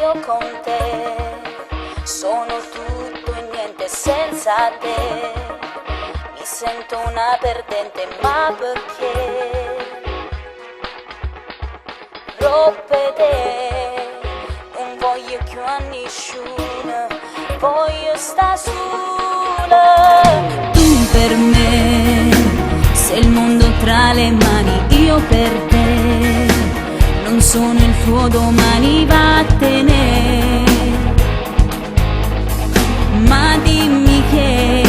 io con te sono tutto e niente senza te. Mi sento una perdente, ma perché? Troppe te, non voglio più a nessuno, voglio sta sola. Tu per me, sei il mondo tra le mani, io per te non sono il tuo domani, vattene. Ma dimmi che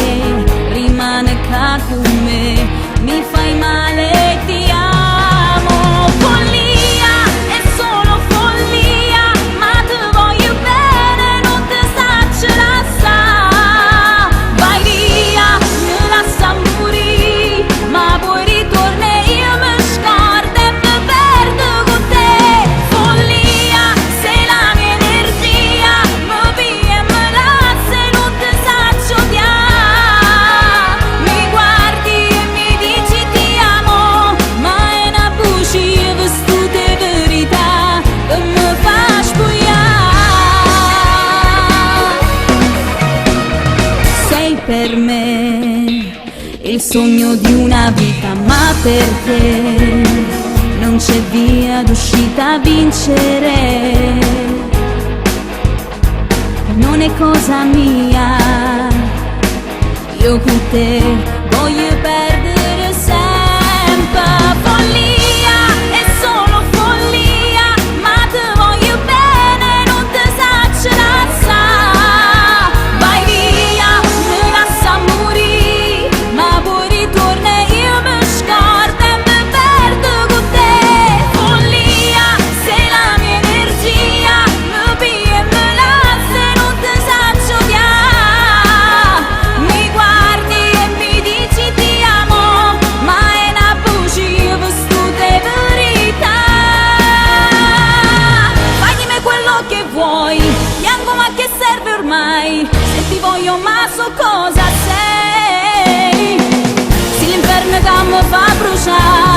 rimane qua con me, mi fai male, ti amo. Follia, è solo follia, ma ti voglio bene, non ti saccio lasciare. Vai via, mi lascia morire, ma poi ritorni, io mi scordo e mi perdo con te. Follia, sei la mia energia, mi pia e mi lascia e non ti saccio odiare. Mi guardi e mi dici ti amo, ma è una bugia vestita di verità che mi fa spogliare. Sei per me il sogno di una vita, ma perché non c'è via d'uscita a vincere. Non è cosa mia, io con te voglio perdere sempre. Follia, è solo follia, ma ti voglio bene, non ti saccio lasciare. Vai via, mi lascia morire, ma poi ritorni, io mi scordo e mi perdo con te. Follia, sei la mia energia, mi pia e mi lascia e non ti saccio odiare. Mi guardi e mi dici ti amo, ma è una bugia vestita di verità. Faglimi quello che vuoi, piango ma che serve ormai, se ti voglio ma so cosa sei. Se l'inferno che mi fa bruciare,